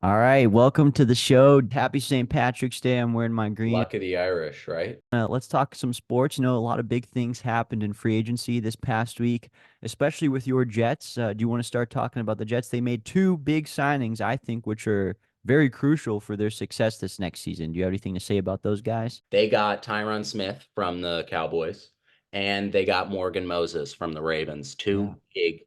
All right, welcome to the show. Happy St. Patrick's Day. I'm wearing my green. Luck of the Irish, right? Let's talk some sports. A lot of big things happened in free agency this past week, especially with your Jets. Do you want to start talking about the Jets? They made two big signings, I think, which are very crucial for their success this next season. Do you have anything to say about those guys? They got Tyron Smith from the Cowboys, and they got Morgan Moses from the Ravens, Yeah. two big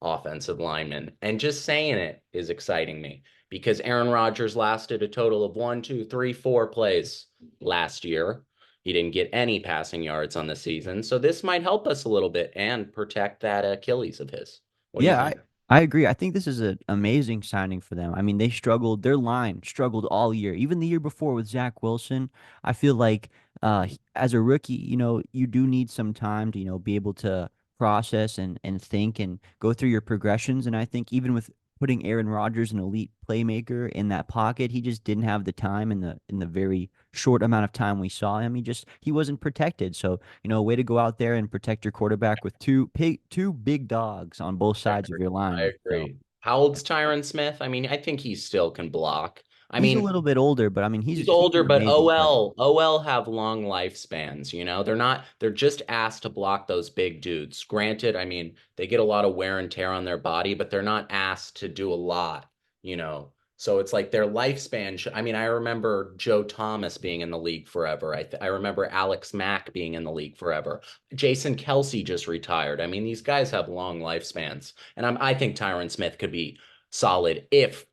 offensive linemen. And just saying it is exciting me because Aaron Rodgers lasted a total of one, two, three, 4 plays last year. He didn't get any passing yards on the season. So this might help us a little bit and protect that Achilles of his. What do you Yeah, think? I agree. I think this is an amazing signing for them. I mean, they struggled, their line struggled all year. Even the year before with Zach Wilson, I feel like as a rookie, you do need some time to, be able to process and think and go through your progressions. And I think even with putting Aaron Rodgers, an elite playmaker, in that pocket, he just didn't have the time in the very short amount of time we saw him. He wasn't protected. So way to go out there and protect your quarterback with two big dogs on both I sides of agree. your I line. So agree. How old's Tyron Smith? I mean, I think he still can block. I he's a mean, little bit older, but I mean he's he's older, an but amazing player. OL have long lifespans, you know? They're just asked to block those big dudes. Granted, I mean, they get a lot of wear and tear on their body, but they're not asked to do a lot, you know? So it's like their lifespan. I mean, I remember Joe Thomas being in the league forever. I remember Alex Mack being in the league forever. Jason Kelsey just retired. I mean, these guys have long lifespans. And I think Tyron Smith could be solid if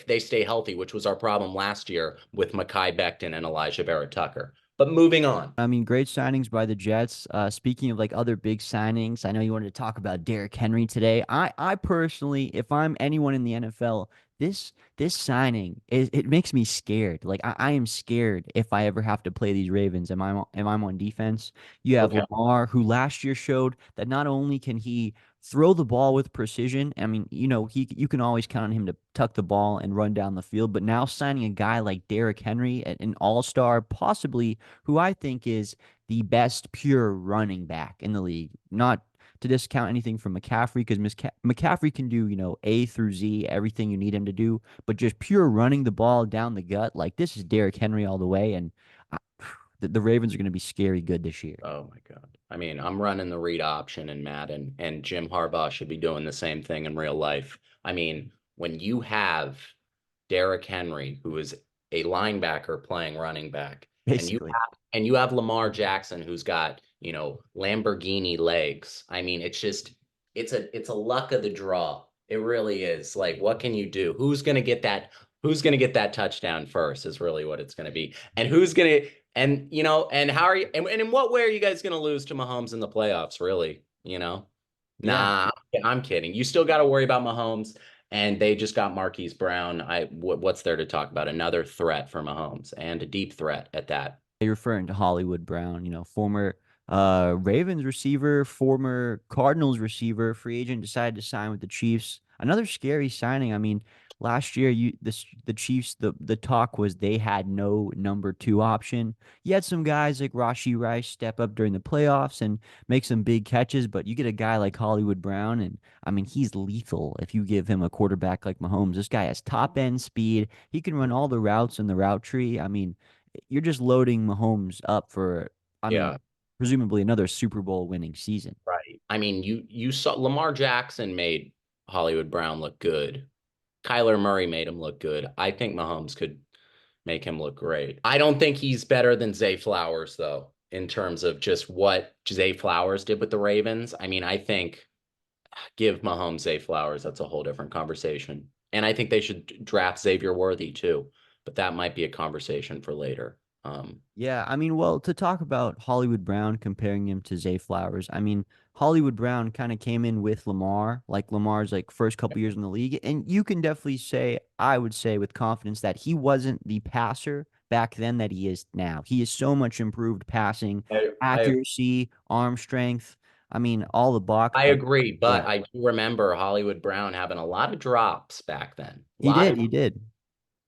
they stay healthy, which was our problem last year with Mekhi Becton and Elijah Vera Tucker. But moving on. I mean, great signings by the Jets. Speaking of like other big signings, I know you wanted to talk about Derrick Henry today. I personally, if I'm anyone in the NFL, this signing it makes me scared. Like I am scared if I ever have to play these Ravens. Am I on defense? You have Okay. Lamar, who last year showed that not only can he throw the ball with precision. I mean, you can always count on him to tuck the ball and run down the field. But now signing a guy like Derrick Henry, an all-star, possibly who I think is the best pure running back in the league. Not to discount anything from McCaffrey, because McCaffrey can do, A through Z, everything you need him to do, but just pure running the ball down the gut, like this is Derrick Henry all the way. And I, the Ravens are going to be scary good this year. Oh my God. I mean, I'm running the read option in Madden, and Jim Harbaugh should be doing the same thing in real life. I mean, when you have Derrick Henry, who is a linebacker playing running back, Basically. and you have Lamar Jackson, who's got, Lamborghini legs. I mean, it's a luck of the draw. It really is. Like, what can you do? Who's gonna get that touchdown first is really what it's gonna be. And who's gonna and and how are you and in what way are you guys gonna lose to Mahomes in the playoffs, really? Yeah. Nah, I'm kidding. You still got to worry about Mahomes, and they just got Marquise Brown. What's there to talk about? Another threat for Mahomes and a deep threat at that. You're referring to Hollywood Brown, former Ravens receiver, former Cardinals receiver, free agent, decided to sign with the Chiefs. Another scary signing. I mean, last year the Chiefs, the talk was they had no number two option. You had some guys like Rashi Rice step up during the playoffs and make some big catches, but you get a guy like Hollywood Brown, and I mean he's lethal if you give him a quarterback like Mahomes. This guy has top end speed. He can run all the routes in the route tree. I mean, you're just loading Mahomes up for, I mean, Yeah, presumably another Super Bowl winning season. right. I mean, you saw Lamar Jackson made Hollywood Brown look good. Kyler Murray made him look good. I think Mahomes could make him look great. I don't think he's better than Zay Flowers, though, in terms of just what Zay Flowers did with the Ravens. I mean, I think give Mahomes Zay Flowers, that's a whole different conversation. And I think they should draft Xavier Worthy too, but that might be a conversation for later. Yeah, I mean, well, to talk about Hollywood Brown, comparing him to Zay Flowers, I mean, Hollywood Brown kind of came in with Lamar, like Lamar's like first couple years in the league, and you can definitely say, I would say with confidence that he wasn't the passer back then that he is now. He is so much improved passing, I accuracy, arm strength. I mean, all the block. I agree, Yeah, but I do remember Hollywood Brown having a lot of drops back then. A he lot did, of he did.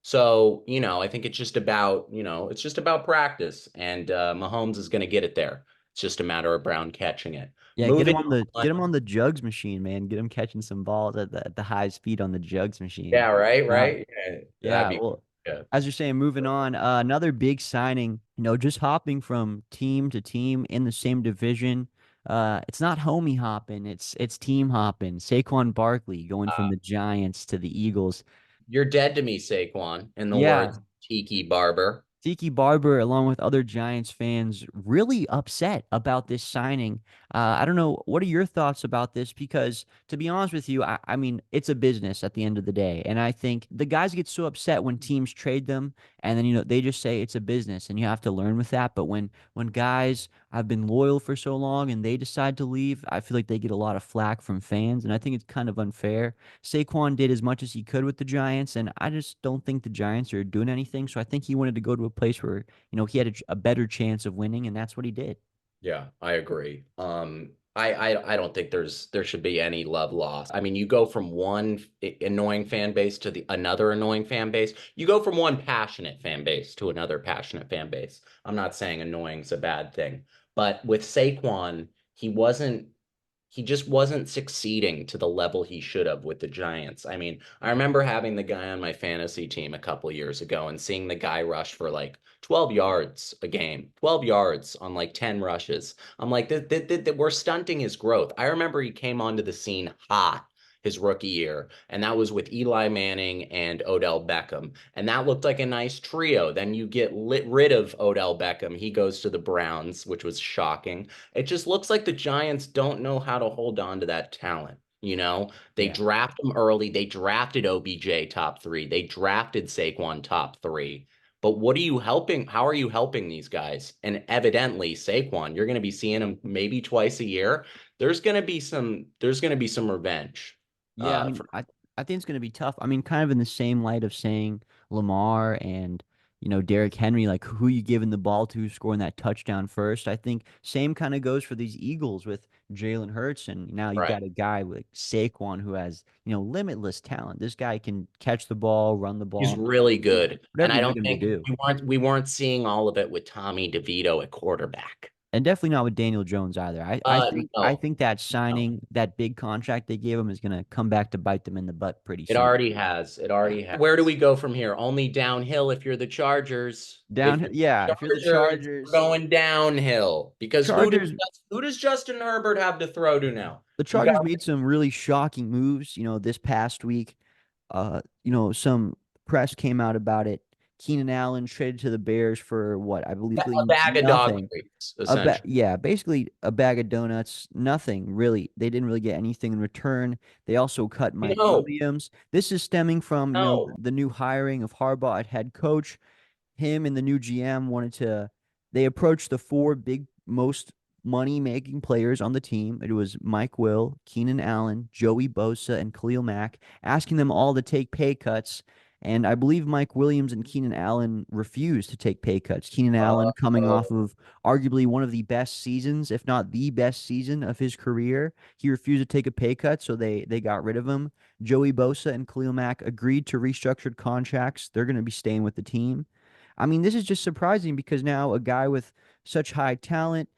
So, I think it's just about practice, and Mahomes is going to get it there. It's just a matter of Brown catching it. Yeah, Moving on. get him on the jugs machine, man. Get him catching some balls at the high speed on the jugs machine. Yeah, right, Now, right. Yeah, that'd yeah, be well, good. as you're saying, moving on, another big signing, just hopping from team to team in the same division. It's not homie hopping, it's team hopping. Saquon Barkley going from Uh, the Giants to the Eagles. you're dead to me, Saquon, in the Yeah, words of Tiki Barber. Tiki Barber, along with other Giants fans, really upset about this signing. I don't know. What are your thoughts about this? Because to be honest with you, I mean, it's a business at the end of the day. And I think the guys get so upset when teams trade them and then, they just say it's a business and you have to learn with that. But when guys have been loyal for so long and they decide to leave, I feel like they get a lot of flack from fans. And I think it's kind of unfair. Saquon did as much as he could with the Giants, and I just don't think the Giants are doing anything. So I think he wanted to go to a place where, he had a better chance of winning, and that's what he did. Yeah, I agree. I don't think there should be any love lost. I mean, you go from one annoying fan base to the another annoying fan base. You go from one passionate fan base to another passionate fan base. I'm not saying annoying's a bad thing, but with Saquon, he just wasn't succeeding to the level he should have with the Giants. I mean, I remember having the guy on my fantasy team a couple years ago and seeing the guy rush for like 12 yards a game, 12 yards on like 10 rushes. I'm like, we're stunting his growth. I remember he came onto the scene hot his rookie year, and that was with Eli Manning and Odell Beckham. And that looked like a nice trio. Then you get rid of Odell Beckham. He goes to the Browns, which was shocking. It just looks like the Giants don't know how to hold on to that talent. They Yeah. draft them early. They drafted OBJ top three. They drafted Saquon top three. But what are you helping? How are you helping these guys? And evidently, Saquon, you're going to be seeing him maybe twice a year. There's going to be some revenge. Yeah, I For mean, I think it's going to be tough. I mean, kind of in the same light of saying Lamar and Derrick Henry, like who you giving the ball to scoring that touchdown first. I think same kind of goes for these Eagles with Jalen Hurts, and now you right. got a guy like Saquon who has limitless talent. This guy can catch the ball, run the He's ball, really good. And whatever I you get don't him to think do. we weren't seeing all of it with Tommy DeVito at quarterback. And definitely not with Daniel Jones either. I No, think that no. signing, that big contract they gave him is going to come back to bite them in the butt pretty It soon. already has. It Yeah. already has. Where do we go from here? Only downhill if you're the Chargers. If Down, you're yeah, the if you're the Chargers, we're Chargers, going downhill. Because Chargers, who does Justin Herbert have to throw to now? the You got Chargers made some really shocking moves, this past week. Some press came out about it. Keenan Allen traded to the Bears for what I believe a bag of dog nothing. treats, essentially. Yeah, basically a bag of donuts. Nothing really. They didn't really get anything in return. They also cut Mike No, Williams. This is stemming from no. the new hiring of Harbaugh at head coach. Him and the new GM wanted to. They approached the four big most money making players on the team. It was Mike Will, Keenan Allen, Joey Bosa, and Khalil Mack, asking them all to take pay cuts. And I believe Mike Williams and Keenan Allen refused to take pay cuts. Keenan Allen coming Uh, off of arguably one of the best seasons, if not the best season of his career. He refused to take a pay cut, so they got rid of him. Joey Bosa and Khalil Mack agreed to restructured contracts. They're going to be staying with the team. I mean, this is just surprising because now a guy with such high talent,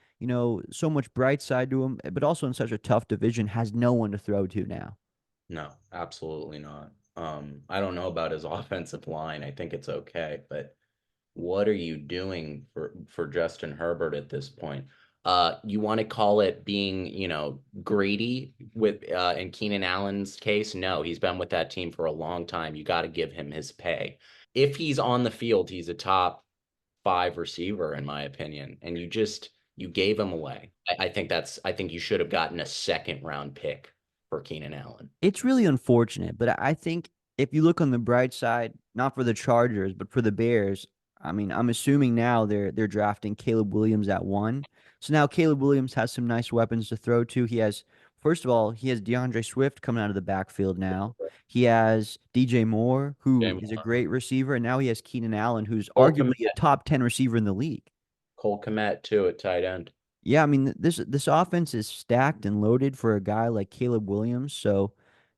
so much bright side to him, but also in such a tough division, has no one to throw to now. no, absolutely not. I don't know about his offensive line. I think it's okay, but what are you doing for Justin Herbert at this point? You want to call it being, greedy with in Keenan Allen's case? No, he's been with that team for a long time. You got to give him his pay. If he's on the field, he's a top five receiver, in my opinion, and you gave him away. I think you should have gotten a second round pick for Keenan Allen. It's really unfortunate, but I think if you look on the bright side, not for the Chargers, but for the Bears, I mean, I'm assuming now they're drafting Caleb Williams at one. So now Caleb Williams has some nice weapons to throw to. First of all, he has DeAndre Swift coming out of the backfield now. He has DJ Moore, who James is a great receiver, and now he has Keenan Allen, who's Cole arguably a Kmet, top 10 receiver in the league. Cole Kmet too at tight end. Yeah, I mean this offense is stacked and loaded for a guy like Caleb Williams. So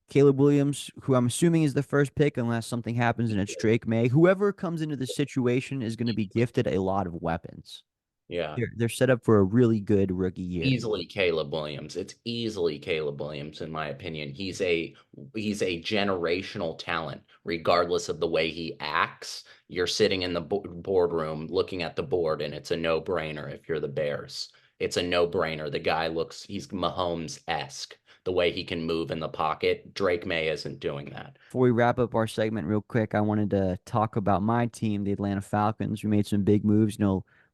Caleb Williams, who I'm assuming is the first pick unless something happens and it's Drake May, whoever comes into the situation is going to be gifted a lot of weapons. Yeah. They're set up for a really good rookie year. Easily Caleb Williams. It's easily Caleb Williams, in my opinion. He's a generational talent, regardless of the way he acts. You're sitting in the boardroom looking at the board, and it's a no-brainer if you're the Bears. It's a no-brainer. The guy he's Mahomes-esque. The way he can move in the pocket. Drake May isn't doing that. Before we wrap up our segment real quick, I wanted to talk about my team, the Atlanta Falcons. We made some big moves.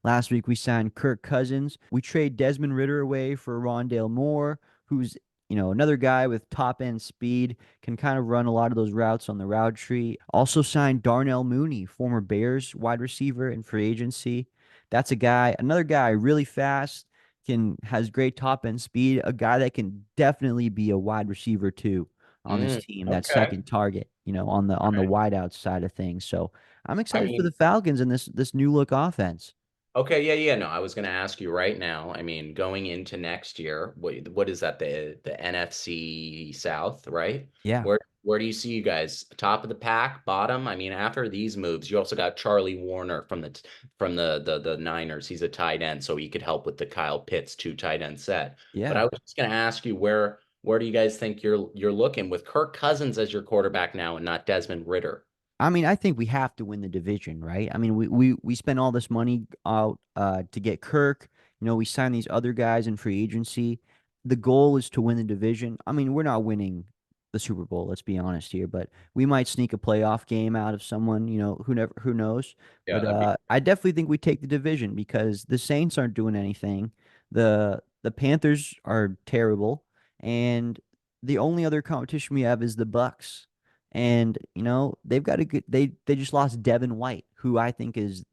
Last week we signed Kirk Cousins. We trade Desmond Ritter away for Rondale Moore, who's, another guy with top end speed, can kind of run a lot of those routes on the route tree. Also signed Darnell Mooney, former Bears wide receiver in free agency. That's another guy really fast, has great top end speed, a guy that can definitely be a wide receiver too on this team, that Okay. second target, on the Right. wideout side of things. So I'm I excited for the mean, Falcons and this new look offense. okay, yeah, yeah. No, I was going to ask you right now. I mean, going into next year, what is that? The NFC South, right? Yeah. Where do you see you guys? Top of the pack, bottom? I mean, after these moves, you also got Charlie Warner from the Niners. He's a tight end, so he could help with the Kyle Pitts two tight end set. But Yeah. I was just going to ask you where do you guys think you're looking with Kirk Cousins as your quarterback now and not Desmond Ritter? I mean, I think we have to win the division, right? I mean, we spent all this money out to get Kirk. We signed these other guys in free agency. The goal is to win the division. I mean, we're not winning the Super Bowl, let's be honest here, but we might sneak a playoff game out of someone, who knows. Yeah, But that'd be I definitely think we take the division because the Saints aren't doing anything. The Panthers are terrible, and the only other competition we have is the Bucks. And they've got a good they just lost Devin White, who I think is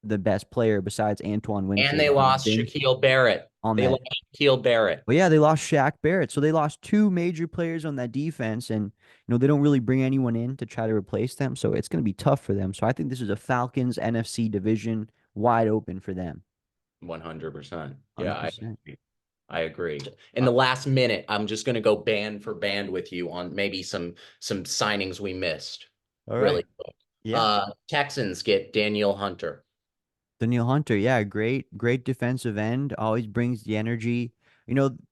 the best player besides Antoine and they Winfield, who's lost been Shaquille Barrett. on They that. lost Shaquille Barrett. But yeah, they lost Shaq Barrett. So they lost two major players on that defense, and they don't really bring anyone in to try to replace them. So it's gonna be tough for them. So I think this is a Falcons NFC division wide open for them. 100%. Yeah, I 100%. agree. I agree. In the last minute, I'm just going to go band for band with you on maybe some signings we missed. All Really right. quick. Yeah. Texans get Daniel Hunter. Daniel Hunter, yeah, great defensive end, always brings the energy.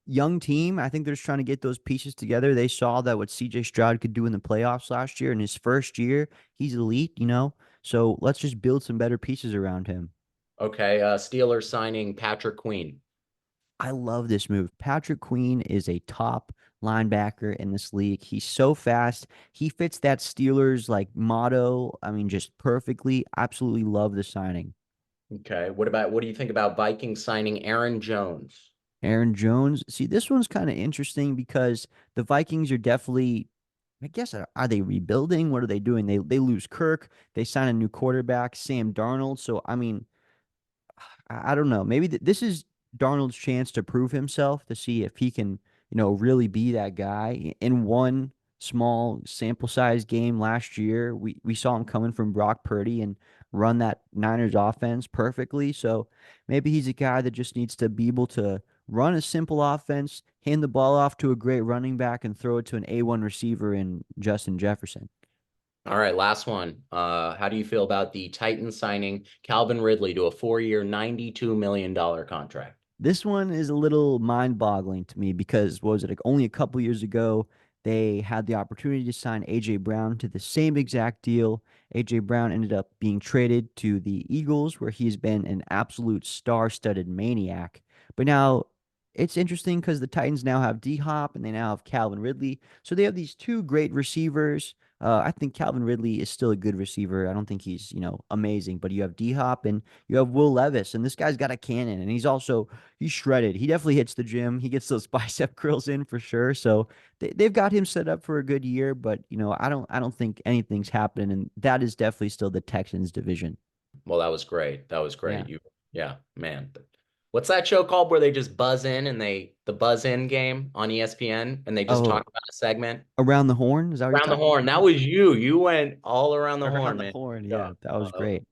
Young team. I think they're just trying to get those pieces together. They saw that what CJ Stroud could do in the playoffs last year. In his first year, he's elite. So let's just build some better pieces around him. Okay, Steelers signing Patrick Queen. I love this move. Patrick Queen is a top linebacker in this league. He's so fast. He fits that Steelers like motto. I mean, just perfectly. Absolutely love the signing. Okay, what do you think about Vikings signing Aaron Jones? Aaron Jones. See, this one's kind of interesting because the Vikings are definitely, I guess, are they rebuilding? What are they doing? They lose Kirk. They sign a new quarterback, Sam Darnold. So I mean, I don't know. Maybe this is Darnold's chance to prove himself to see if he can, really be that guy. In one small sample size game last year, we saw him coming from Brock Purdy and run that Niners offense perfectly. So maybe he's a guy that just needs to be able to run a simple offense, hand the ball off to a great running back, and throw it to an A1 receiver in Justin Jefferson. All right, last one. How do you feel about the Titans signing Calvin Ridley to a 4-year, $92 million contract? This one is a little mind-boggling to me because what was it, like only a couple years ago they had the opportunity to sign AJ Brown to the same exact deal. AJ Brown ended up being traded to the Eagles where he's been an absolute star-studded maniac. But now it's interesting because the Titans now have D-Hop and they now have Calvin Ridley. So they have these two great receivers. I think Calvin Ridley is still a good receiver. I don't think he's, amazing, but you have D-Hop and you have Will Levis, and this guy's got a cannon, and he's shredded. He definitely hits the gym. He gets those bicep curls in for sure. So they've got him set up for a good year, but I don't think anything's happening, and that is definitely still the Texans division. Well, that was great. That was Yeah. great. Yeah, man. What's that show called where they just buzz in and the buzz in game on ESPN and they just Oh, talk about a segment around the horn? Is that what you're around the talking horn? That about? was you. You went all around the Around horn, the man. horn. Yeah. Yeah, that was Oh, great.